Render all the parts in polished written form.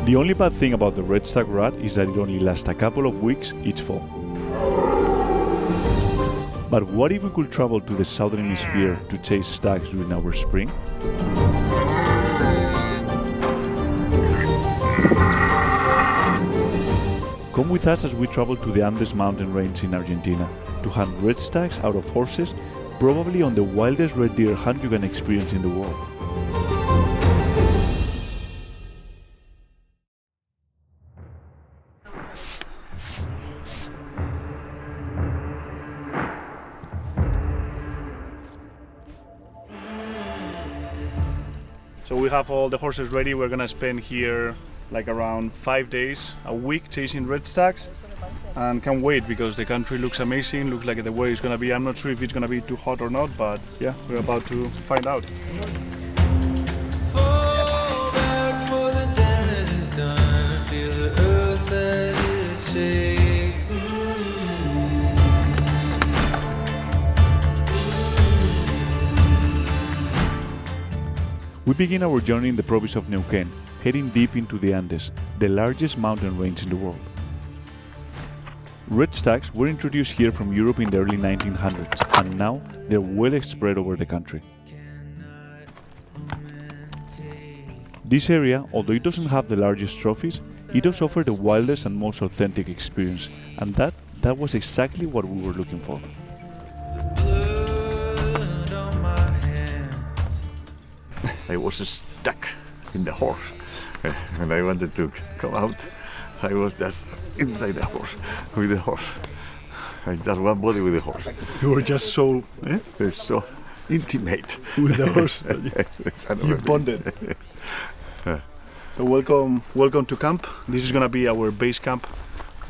The only bad thing about the red stag rut is that it only lasts a couple of weeks each fall. But what if we could travel to the southern hemisphere to chase stags during our spring? Come with us as we travel to the Andes mountain range in Argentina to hunt red stags out of horses, probably on the wildest red deer hunt you can experience in the world. So we have all the horses ready. We're gonna spend here like around 5 days, a week chasing red stags, and can't wait because the country looks amazing. Looks like the weather is gonna be, I'm not sure if it's gonna be too hot or not, but yeah, we're about to find out. We begin our journey in the province of Neuquén, heading deep into the Andes, the largest mountain range in the world. Red stags were introduced here from Europe in the early 1900s, and now they're well spread over the country. This area, although it doesn't have the largest trophies, it does offer the wildest and most authentic experience, and that was exactly what we were looking for. I was stuck in the horse. When I wanted to come out, I was just inside the horse, with the horse. I just one body with the horse. You were just so It's so intimate. with the horse. You bonded. So welcome to camp. This is gonna be our base camp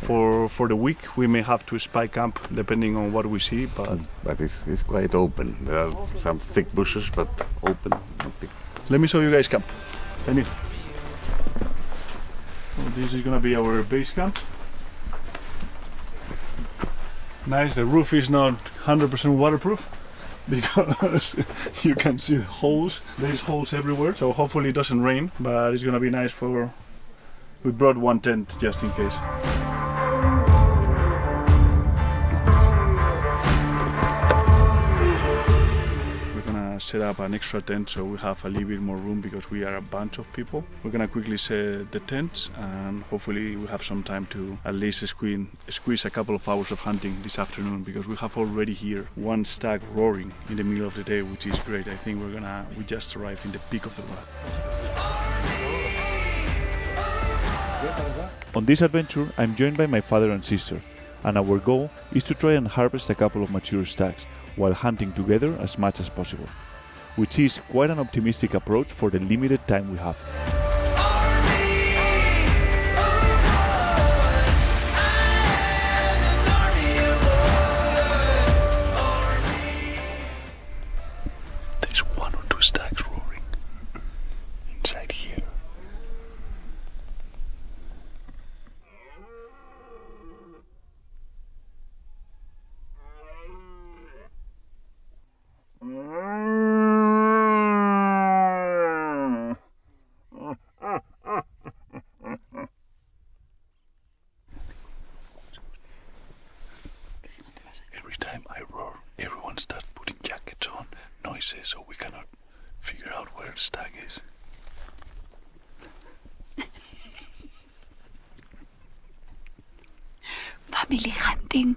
for the week. We may have to spy camp depending on what we see, but it's quite open. There are some thick bushes, but open. Nothing. let me show you guys camp. So this is gonna be our base camp. Nice. The roof is not 100% waterproof because you can see the holes. There's holes everywhere, so hopefully it doesn't rain, but it's gonna be nice for. We brought one tent just in case. Set up an extra tent so we have a little bit more room because we are a bunch of people. We're gonna quickly set the tents and hopefully we have some time to at least squeeze a couple of hours of hunting this afternoon because we have already here one stag roaring in the middle of the day, which is great. I think we just arrived in the peak of the rut. On this adventure, I'm joined by my father and sister, and our goal is to try and harvest a couple of mature stags while hunting together as much as possible, which is quite an optimistic approach for the limited time we have. There's one or two stags roaring inside here. Every time I roar, everyone starts putting jackets on, noises, so we cannot figure out where the stag is. Family hunting.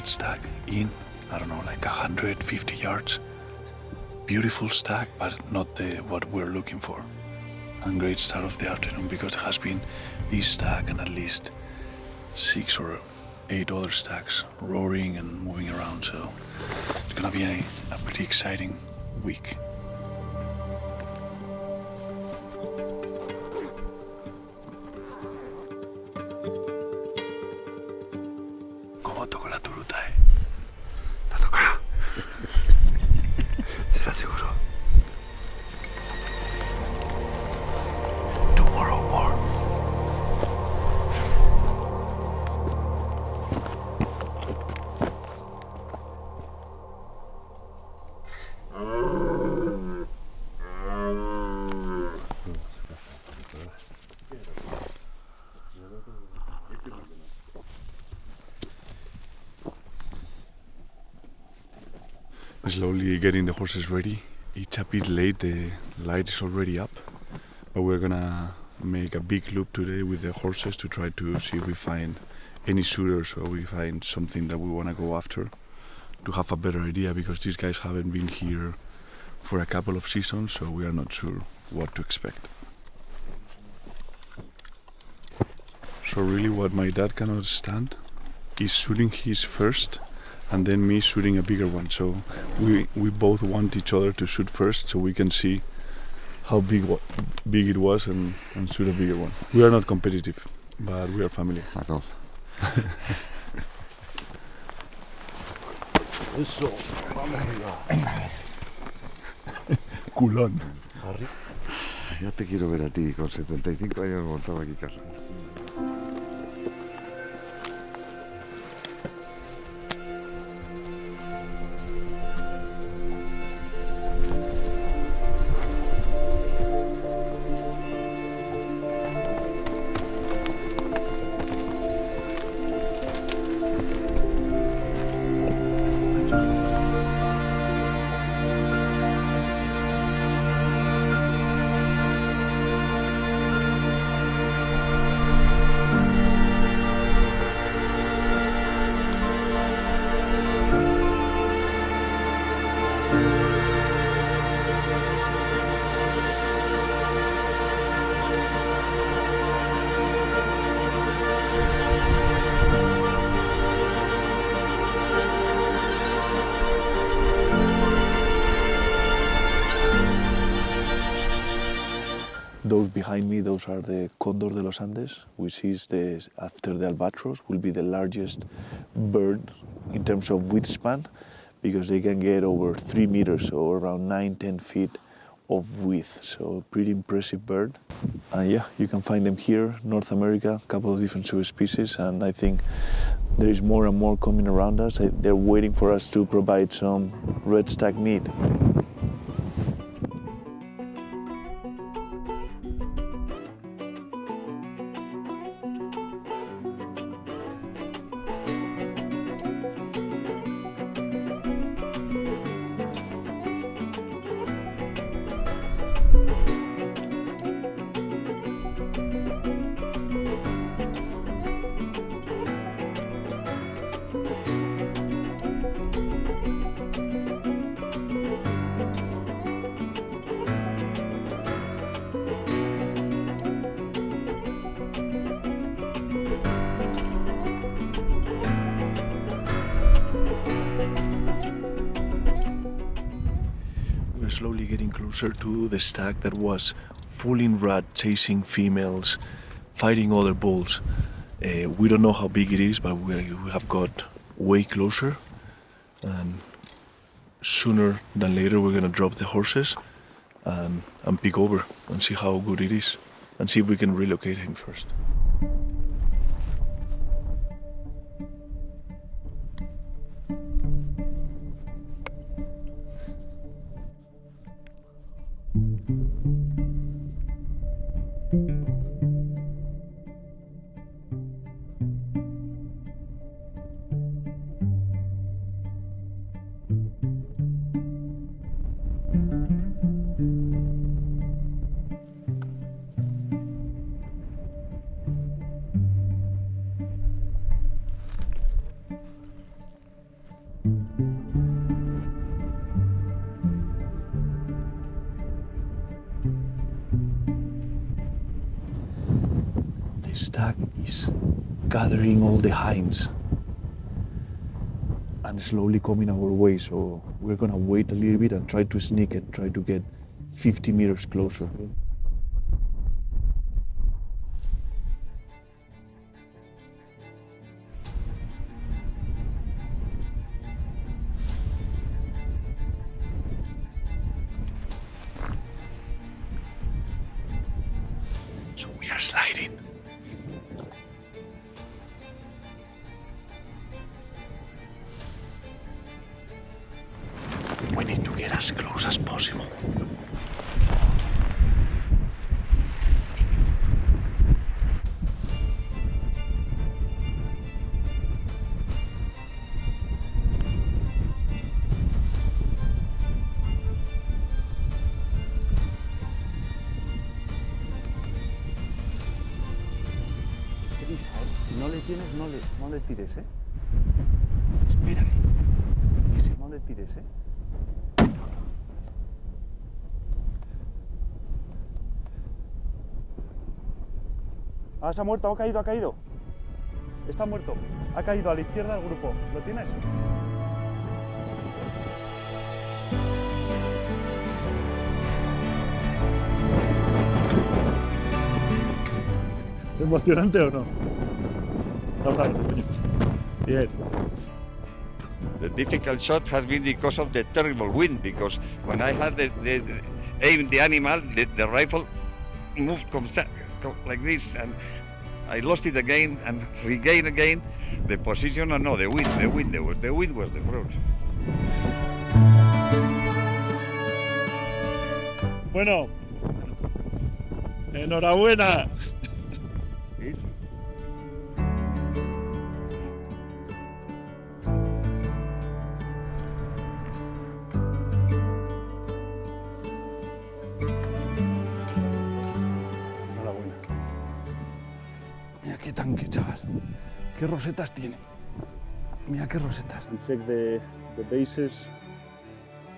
stag in, I don't know, like 150 yards. Beautiful stag, but not what we're looking for. And great start of the afternoon because it has been this stag and at least 6 or 8 other stags roaring and moving around. So it's gonna be a pretty exciting week. ¿Cómo toco la turuta, La toca. Será seguro. Tomorrow more. Slowly getting the horses ready. It's a bit late, the light is already up, but we're gonna make a big loop today with the horses to try to see if we find any suitors or we find something that we wanna go after to have a better idea, because these guys haven't been here for a couple of seasons, so we are not sure what to expect. So really what my dad cannot stand is shooting his first and then me shooting a bigger one. So we both want each other to shoot first so we can see how big it was and shoot a bigger one. We are not competitive, but we are family. At all. Eso, vamos allá. Culón. Ya te quiero ver a ti con 75 años montado aquí casa. Those behind me, those are the Condor de los Andes, which is after the albatross, will be the largest bird in terms of wingspan, because they can get over 3 meters or around 9-10 feet of width. So pretty impressive bird. And yeah, you can find them here, North America, a couple of different subspecies, and I think there is more and more coming around us. They're waiting for us to provide some red stag meat. We're slowly getting closer to the stag that was full in rut, chasing females, fighting other bulls. We don't know how big it is, but we have got way closer, and sooner than later we're gonna drop the horses and pick over and see how good it is and see if we can relocate him first. Stag is gathering all the hinds and slowly coming our way, so we're gonna wait a little bit and try to sneak it, try to get 50 meters closer. So we are sliding. We need to get as close as possible. No le tienes, no le tires, ¿eh? Espérale. Que si no le tires, ¿eh? Ah, se ha muerto, ha caído. Está muerto. Ha caído a la izquierda del grupo. ¿Lo tienes? ¿Emocionante o no? Bien. The difficult shot has been because of the terrible wind, because when I had aimed the animal, the rifle moved like this, and I lost it again and regained again the position. And no, the wind was the problem. Bueno, enhorabuena. Mira qué tanque, chaval. Qué rosetas tiene. Mira qué rosetas. And check the bases.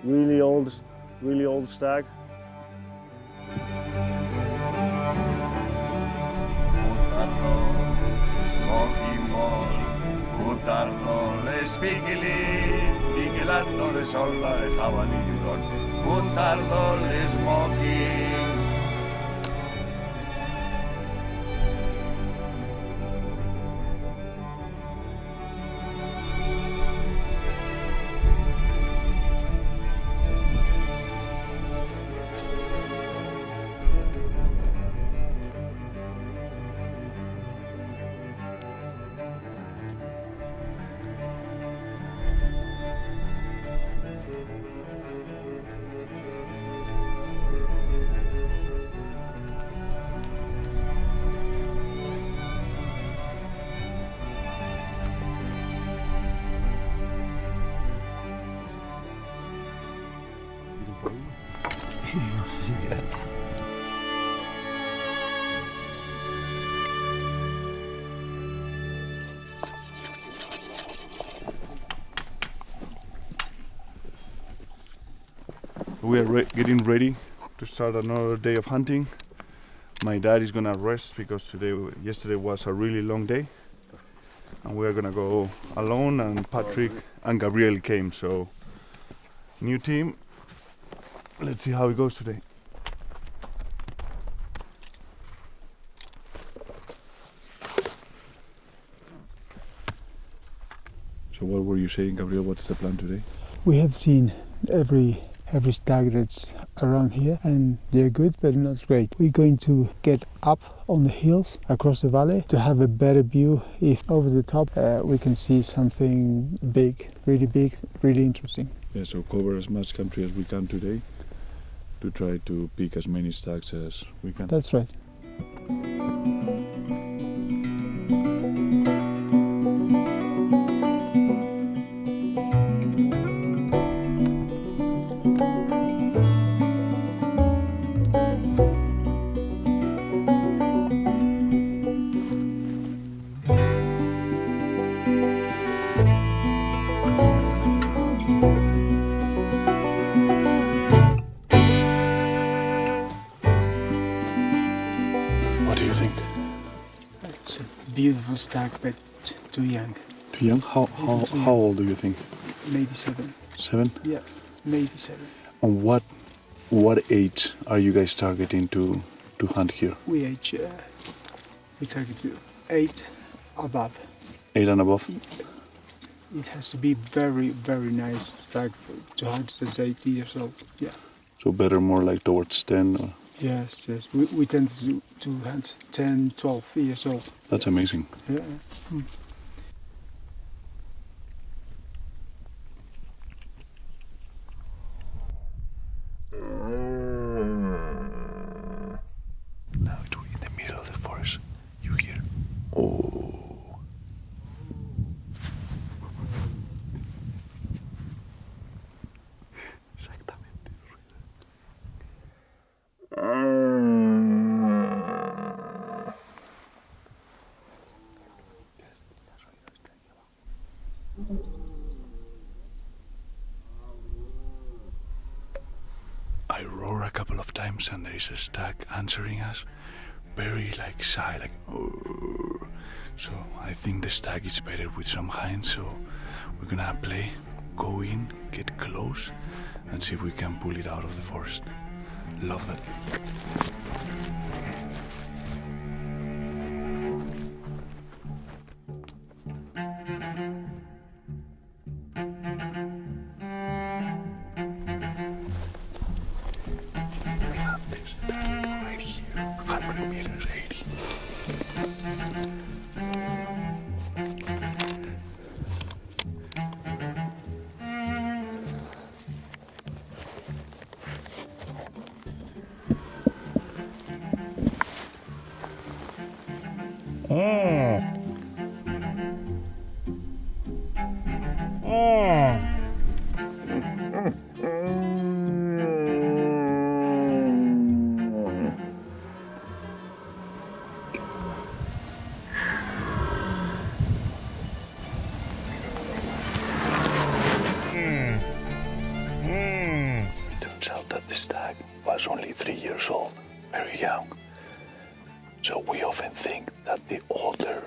Really old stag. Vigilando de sol la de jabalí y hurón. Un tardón smoking. We are getting ready to start another day of hunting. My dad is gonna rest because yesterday was a really long day, and we are gonna go alone. And Patrick and Gabriel came, so new team. Let's see how it goes today. So what were you saying, Gabriel? What's the plan today? We have seen every stag that's around here, and they're good but not great. We're going to get up on the hills across the valley to have a better view. If over the top we can see something big, really interesting. Yeah, so cover as much country as we can today to try to pick as many stags as we can. That's right. What do you think? beautiful stag, but too young. Too young? How old do you think? Maybe 7. 7? Yeah, maybe 7. And what age are you guys targeting to hunt here? We target to 8 above. 8 and above? It has to be very, very nice stag to hunt at 8 years old. Yeah. So better more like towards 10? Or... Yes. We tend to hunt 10, 12 years old. That's amazing. Yeah. Now it's in the middle of the forest. You hear? Oh. I roar a couple of times and there is a stag answering us, very like shy, like "Urgh." So I think the stag is better with some hinds, so we're gonna play, go in, get close and see if we can pull it out of the forest. Love that. Right here, 100 meters, 80. Turns out that the stag was only 3 years old, very young. So we often think that the older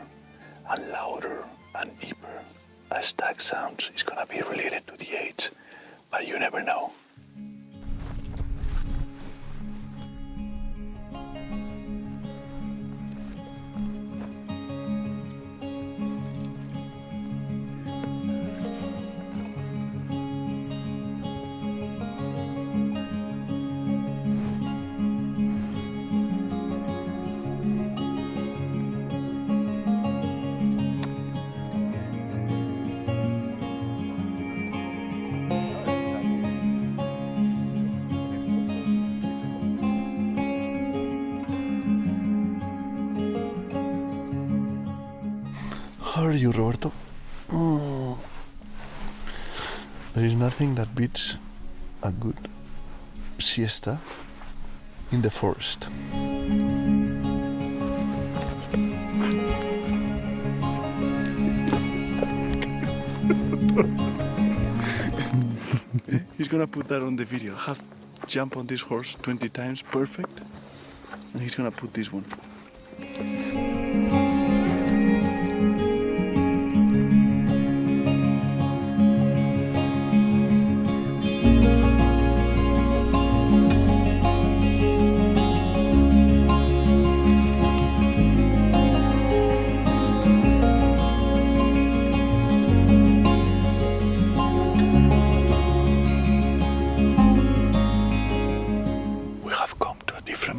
and louder and deeper a stag sounds is gonna be related to the age, but you never know. How are you, Roberto? There is nothing that beats a good siesta in the forest. He's gonna put that on the video. Have jump on this horse 20 times, perfect. And he's gonna put this one.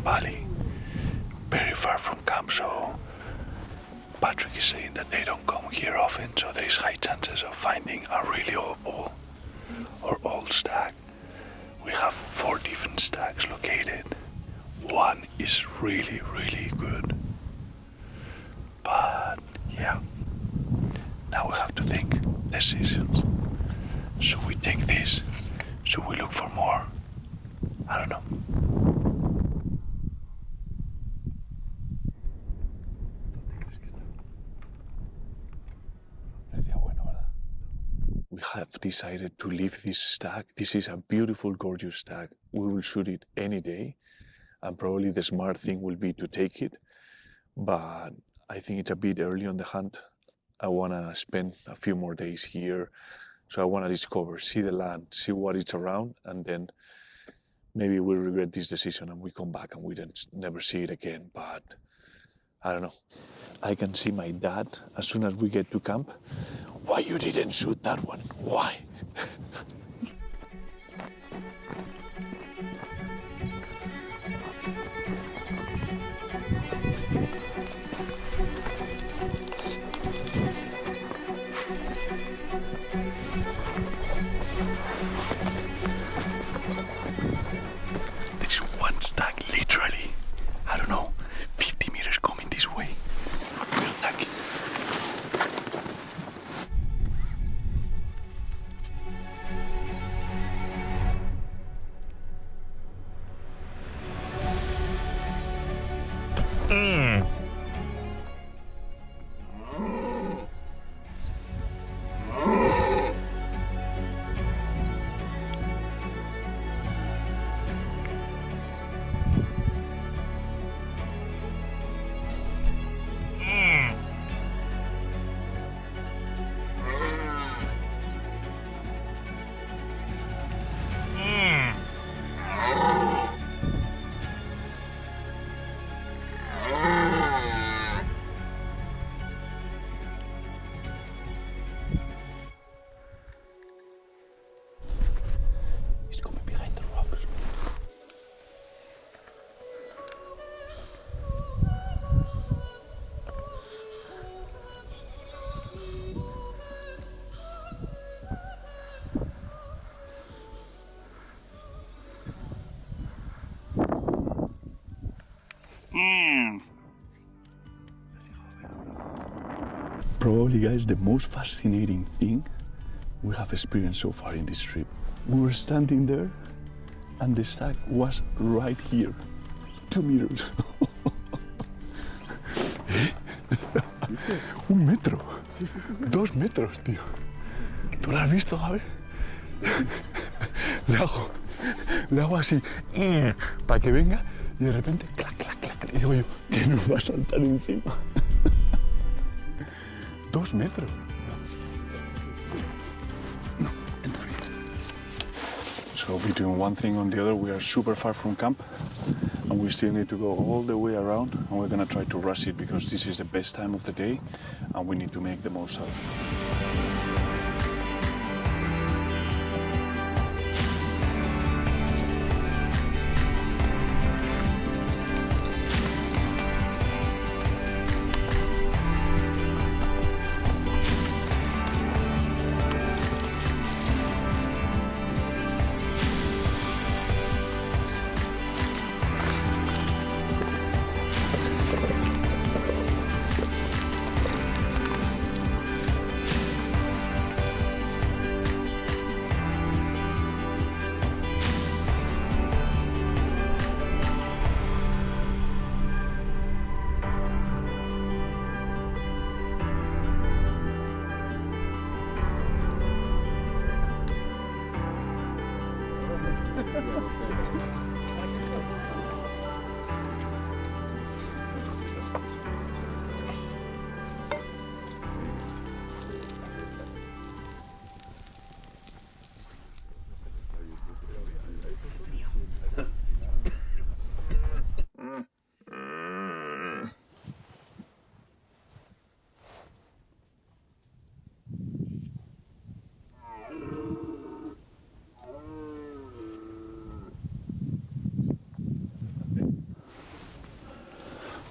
Valley, very far from camp, so Patrick is saying that they don't come here often, so there is high chances of finding a really old bull or old stag. We have 4 different stags located. One is really, really good. But yeah, now we have to think decisions. Should we take this? Should we look for more? I don't know. We have decided to leave this stag. This is a beautiful, gorgeous stag. We will shoot it any day, and probably the smart thing will be to take it. But I think it's a bit early on the hunt. I want to spend a few more days here. So I want to discover, see the land, see what it's around, and then maybe we'll regret this decision and we come back and we don't never see it again. But I don't know. I can see my dad as soon as we get to camp. Why you didn't shoot that one? Why? There's one stag, literally, I don't know, 50 meters coming this way. We're lucky. He's coming behind the rocks. Probably, guys, the most fascinating thing we have experienced so far in this trip. We were standing there and the stag was right here, 2 meters. Un metro, 2 metros, tío. ¿Tú lo has visto, Javi? Le hago así, para que venga y de repente, clac, clac, clac. Y digo yo, que nos va a saltar encima. 2 metros. No, entra bien. So between one thing and the other, we are super far from camp and we still need to go all the way around, and we're gonna try to rush it because this is the best time of the day and we need to make the most out of it.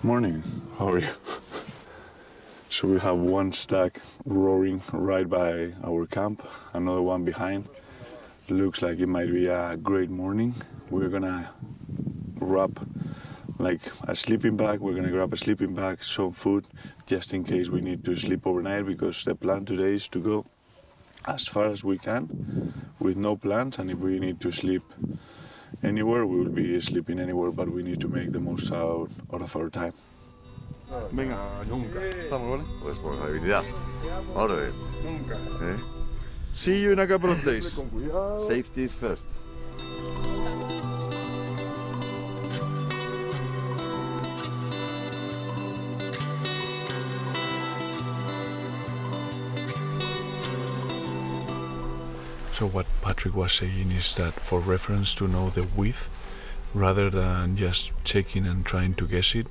Morning, how are you? So we have one stag roaring right by our camp, another one behind. Looks like it might be a great morning. We're gonna wrap like a sleeping bag. We're gonna grab a sleeping bag, some food, just in case we need to sleep overnight, because the plan today is to go as far as we can with no plans, and if we need to sleep anywhere, we will be sleeping anywhere, but we need to make the most out of our time. Venga, nunca. ¿Estamos, vale? Responsabilidad. Orden. Nunca. ¿Eh? See you in a couple of days. Safety is first. So what Patrick was saying is that for reference to know the width, rather than just checking and trying to guess it,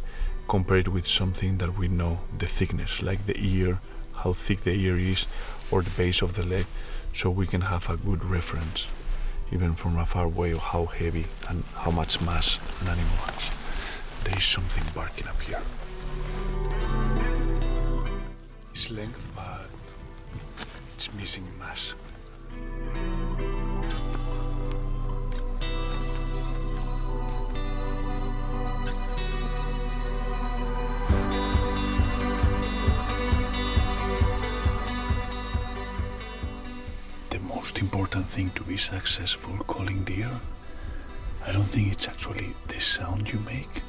compare it with something that we know the thickness, like the ear, how thick the ear is, or the base of the leg, so we can have a good reference, even from a far away, of how heavy and how much mass an animal has. There is something barking up here. It's length, but it's missing mass. The most important thing to be successful calling deer, I don't think it's actually the sound you make,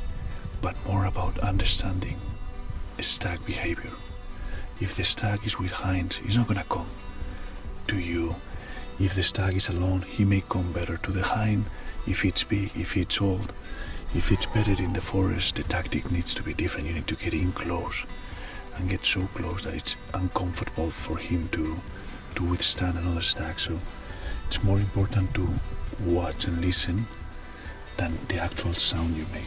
but more about understanding stag behavior. If the stag is with hinds, he's not gonna come to you. If the stag is alone, he may come better to the hind. If it's big, if it's old, if it's bedded in the forest, the tactic needs to be different. You need to get in close and get so close that it's uncomfortable for him to withstand another stag. So it's more important to watch and listen than the actual sound you make.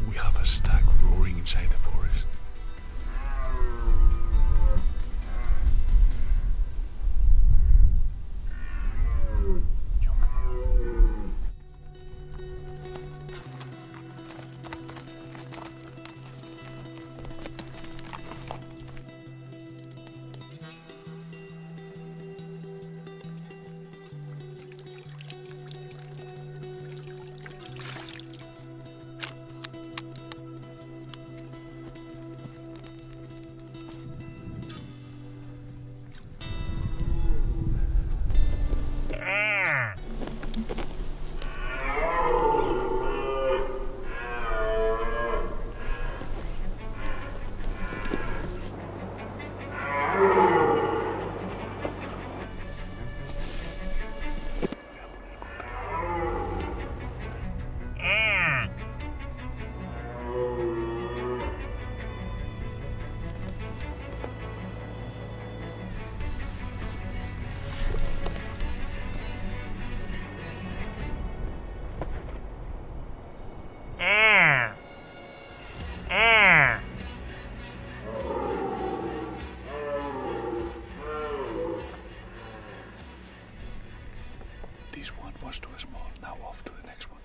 We have a stag roaring inside the forest. This one was too small, now off to the next one.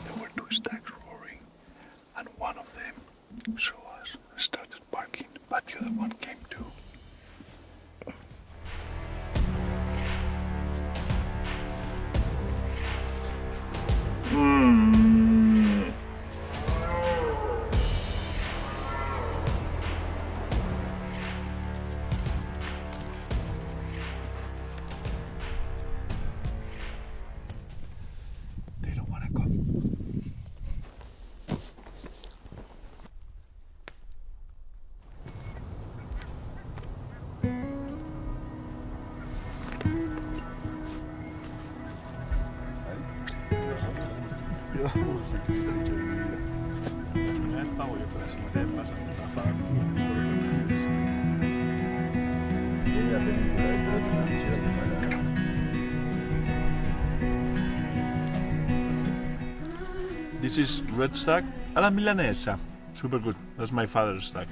There were two stags roaring, and one of them saw us and started barking, but the other one came too. They don't want to come. This is red stag alla milanesa. Super good. That's my father's stag.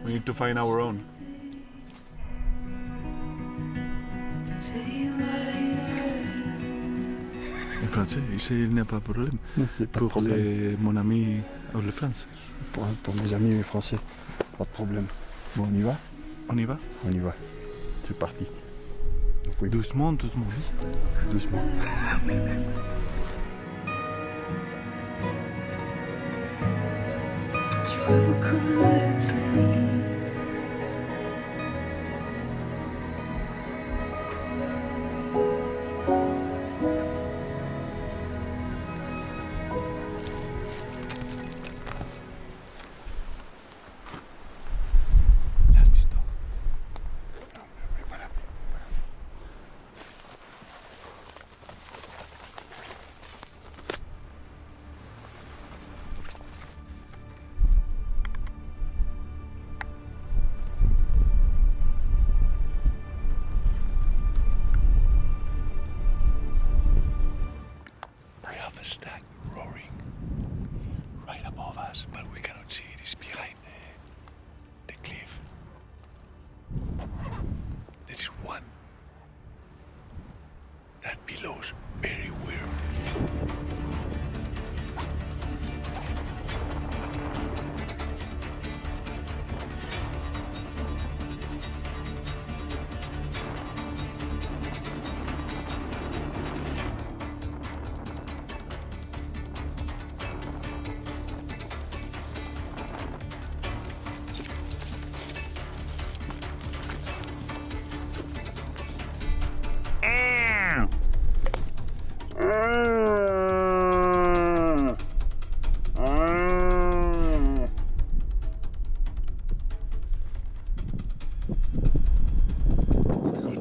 We need to find our own. En français, ici il n'y a pas de problème. Non, c'est pas de Pour problème. mon ami de France. Pour mes amis français, pas de problème. Bon, on y va? On y va? On y va. C'est parti. Oui. Doucement, doucement, oui. Doucement. You ever come back to me? We have a stag roaring right above us, but we cannot see it. It's behind the cliff. There is one. That bellows very weird.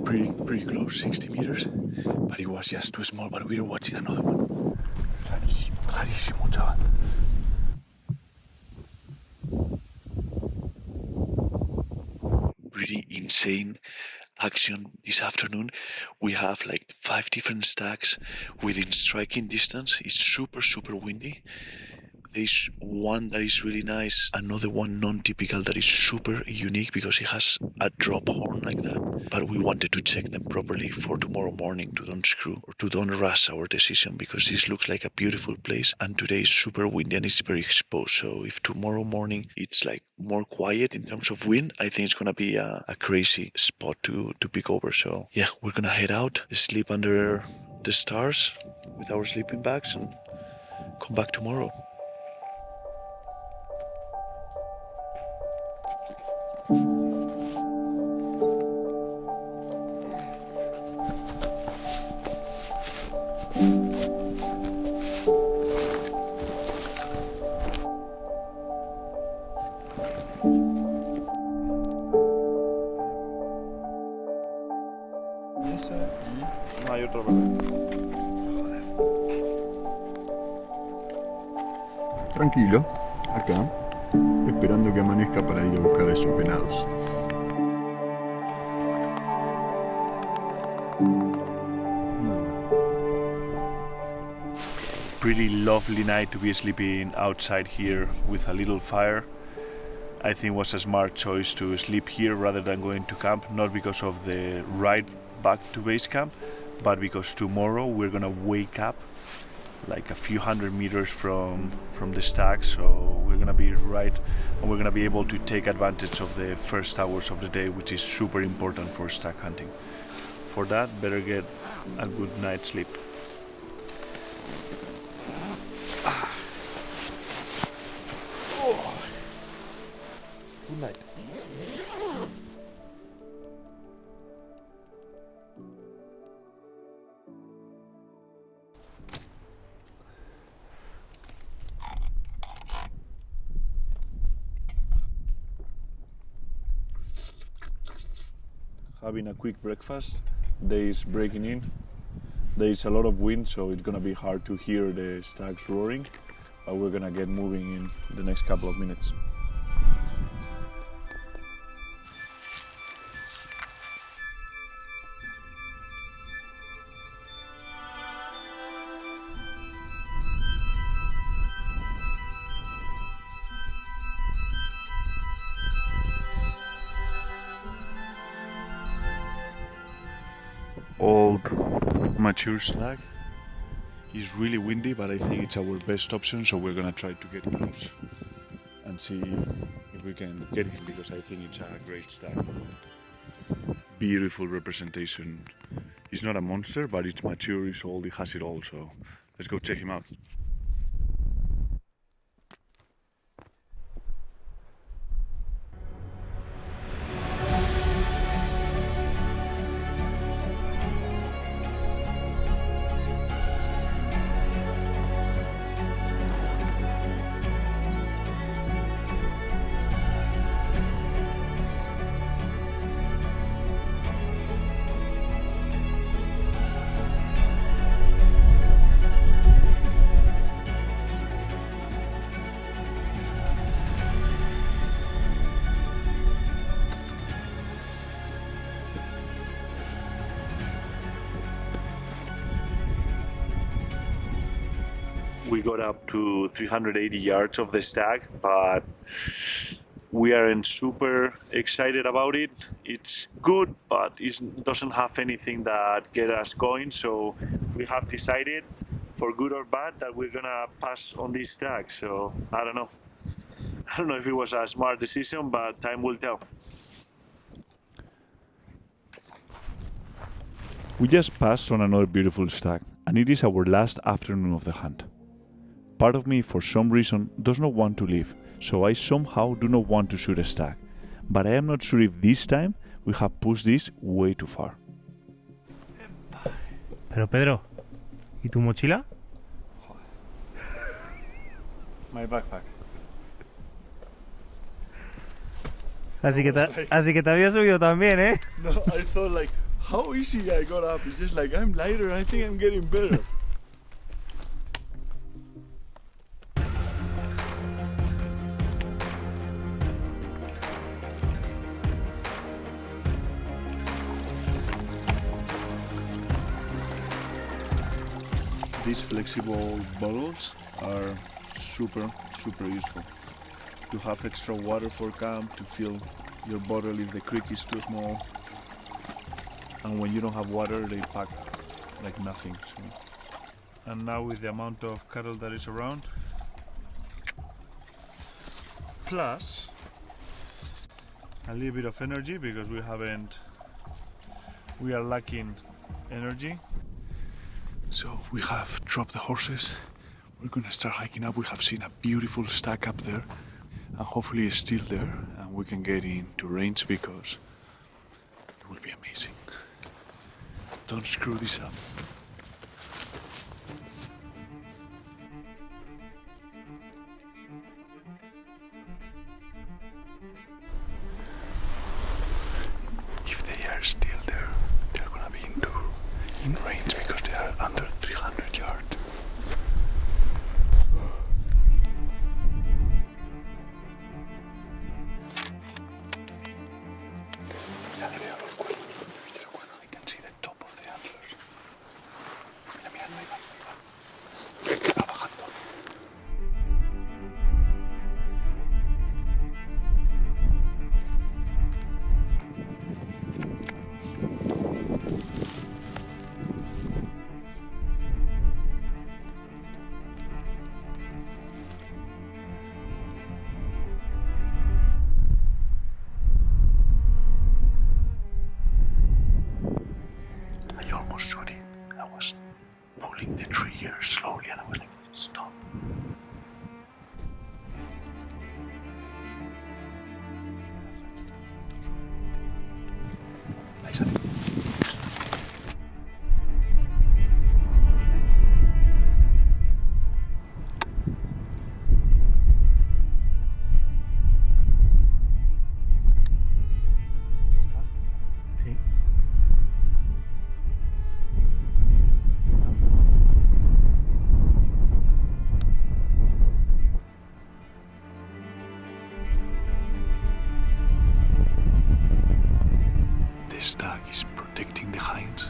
We got pretty close, 60 meters, but it was just too small, but we were watching another one. Rarísimo, rarísimo, chaval. Pretty insane action this afternoon. We have like 5 different stags within striking distance. It's super windy. There is one that is really nice, another one non-typical that is super unique because it has a drop horn like that. But we wanted to check them properly for tomorrow morning to don't screw or to don't rush our decision because this looks like a beautiful place and today is super windy and it's very exposed. So if tomorrow morning it's like more quiet in terms of wind, I think it's gonna be a crazy spot to pick over. So yeah, we're gonna head out, sleep under the stars with our sleeping bags and come back tomorrow. No hay otro verde. Tranquilo, acá, esperando que amanezca para ir a buscar a esos venados. Pretty lovely night to be sleeping outside here with a little fire. I think it was a smart choice to sleep here rather than going to camp, not because of the ride back to base camp, but because tomorrow we're gonna wake up like a few hundred meters from the stag, so we're gonna be right and we're gonna be able to take advantage of the first hours of the day, which is super important for stag hunting. For that, better get a good night's sleep. Good night. Having a quick breakfast. Day is breaking in. There is a lot of wind, so it's gonna be hard to hear the stags roaring, but we're gonna get moving in the next couple of minutes. Old mature stag, It's really windy, but I think it's our best option, so we're gonna try to get close and see if we can get him, because I think it's a great stag. Beautiful representation. He's not a monster, but it's mature, it's old, it has it all, so let's go check him out. We got up to 380 yards of the stag, but we aren't super excited about it. It's good, but it doesn't have anything that get us going, so we have decided, for good or bad, that we're gonna pass on this stag. So I don't know if it was a smart decision, but time will tell. We just passed on another beautiful stag, and it is our last afternoon of the hunt. Part of me, for some reason, does not want to leave, so I somehow do not want to shoot a stag. But I am not sure if this time we have pushed this way too far. Pero Pedro, ¿y tu mochila? My backpack. Así que te había subido también, ¿eh? No, I thought like, how easy I got up. It's just like, I'm lighter, I think I'm getting better. These flexible bottles are super useful. To have extra water for camp, to fill your bottle if the creek is too small. And when you don't have water, they pack like nothing. So. And now with the amount of cattle that is around, plus a little bit of energy, because we are lacking energy. So we have dropped the horses. We're gonna start hiking up. We have seen a beautiful stag up there, and hopefully it's still there, and we can get into range, because it will be amazing. Don't screw this up. If they are still there, they're gonna be in range, because they are under 300 yards. I can see the top of the antlers. Mira, no iba. Está bajando. I almost shot it. I was pulling the trigger slowly, and I was like, stop. Ahí sale. Sí. The stag is protecting the hinds,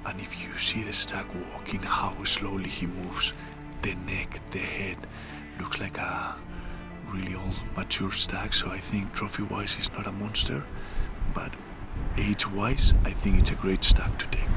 and if you see the stag walking, how slowly he moves, the neck, the head, looks like a really old mature stag. So I think trophy-wise it's not a monster, but age-wise I think it's a great stag to take.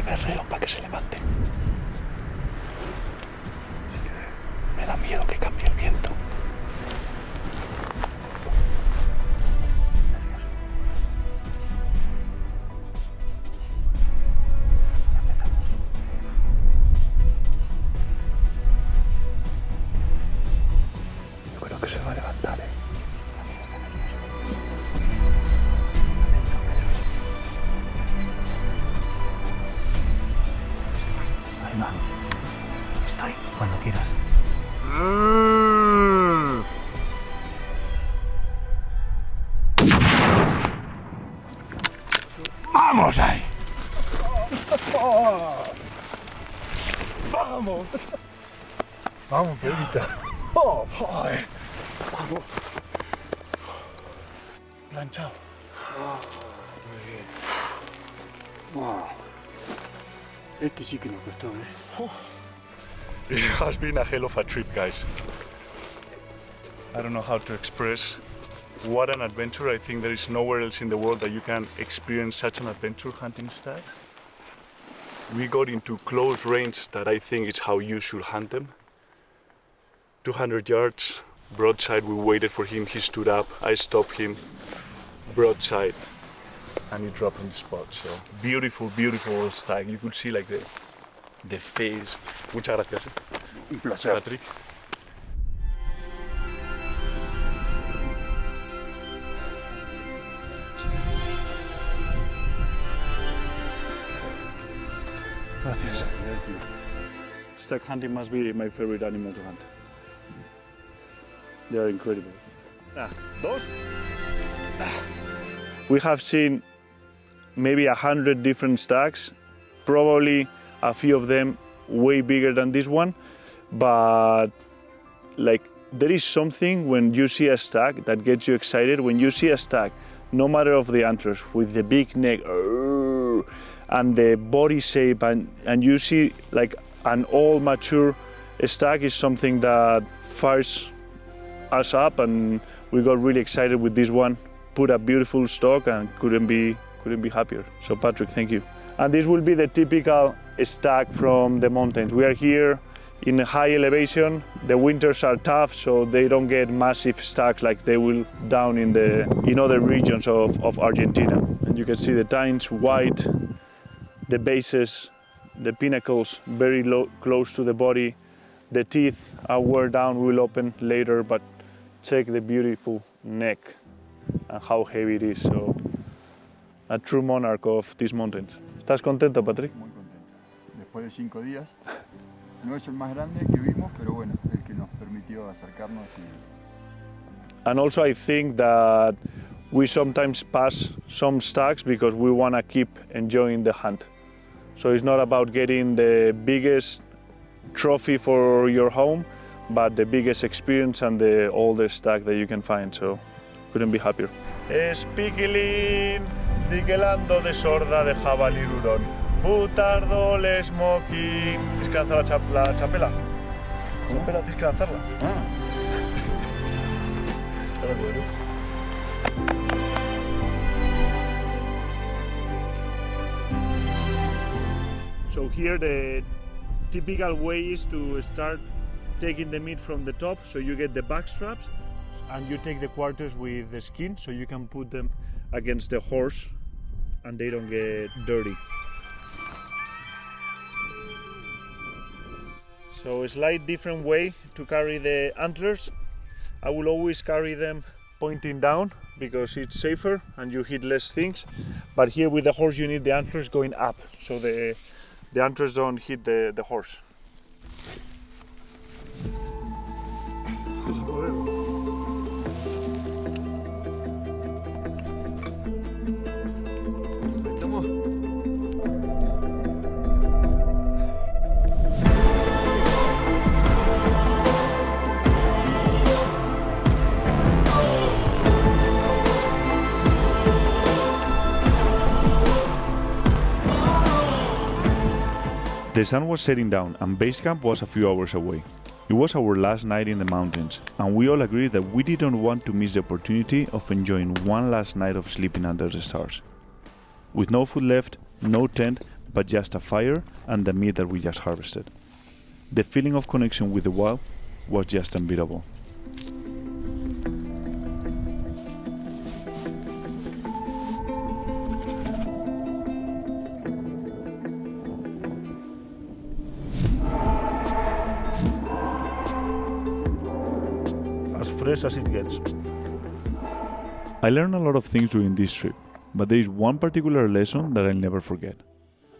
Le berreo para que se levante. Me da miedo que cambie el viento. Yo creo que se va a levantar, ¿eh? Ahí va. Estoy. Cuando quieras. ¡Vamos ahí! ¡Vamos! ¡Vamos, Pedrita! ¡Oh, joder! ¡Vamos! Planchado. Muy bien. Wow. Este sí que nos costó, ¿eh? It has been a hell of a trip, guys. I don't know how to express what an adventure. I think there is nowhere else in the world that you can experience such an adventure hunting stags. We got into close range that I think is how you should hunt them. 200 yards, broadside, we waited for him, he stood up, I stopped him, broadside, and he dropped on the spot. So beautiful, beautiful stag. You could see like the face. Muchas gracias. Un placer. Patrick. Gracias. Stag hunting must be my favorite animal to hunt. They are incredible. Dos. We have seen maybe 100 different stags, probably a few of them way bigger than this one, but like there is something when you see a stag that gets you excited. When you see a stag, no matter of the antlers, with the big neck and the body shape, and you see like an old mature stag, is something that fires us up, and we got really excited with this one. Put a beautiful stock and couldn't be happier. So Patrick, thank you. And this will be the typical stag from the mountains. We are here in a high elevation. The winters are tough, so they don't get massive stags like they will down in other regions of Argentina. And you can see the tines white, the bases, the pinnacles very low, close to the body. The teeth are wear down, will open later, but check the beautiful neck and how heavy it is. So a true monarch of these mountains. ¿Estás contento, Patrick? Muy contento. Después de 5 días, no es el más grande que vimos, pero bueno, el que nos permitió acercarnos y... And also I think that we sometimes pass some stags because we want to keep enjoying the hunt. So it's not about getting the biggest trophy for your home, but the biggest experience and the oldest stag that you can find. So couldn't be happier. Espikilin, dikelando de sorda de jabalí hurón. Butardo le smoky. Tienes que lanzar la chapela. Chapela, tienes que lanzarla. So here the typical way is to start taking the meat from the top, so you get the back straps and you take the quarters with the skin so you can put them against the horse and they don't get dirty. So a slight different way to carry the antlers. I will always carry them pointing down because it's safer and you hit less things. But here with the horse you need the antlers going up so the antlers don't hit the horse. The sun was setting down and base camp was a few hours away. It was our last night in the mountains, and we all agreed that we didn't want to miss the opportunity of enjoying one last night of sleeping under the stars. With no food left, no tent, but just a fire and the meat that we just harvested. The feeling of connection with the wild was just unbeatable. As fresh as it gets. I learned a lot of things during this trip, but there is one particular lesson that I'll never forget.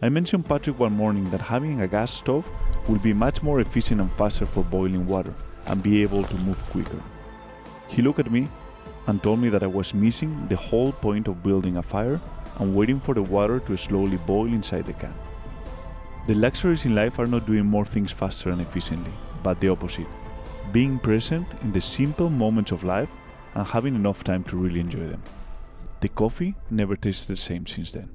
I mentioned Patrick one morning that having a gas stove will be much more efficient and faster for boiling water and be able to move quicker. He looked at me and told me that I was missing the whole point of building a fire and waiting for the water to slowly boil inside the can. The luxuries in life are not doing more things faster and efficiently, but the opposite. Being present in the simple moments of life and having enough time to really enjoy them. The coffee never tastes the same since then.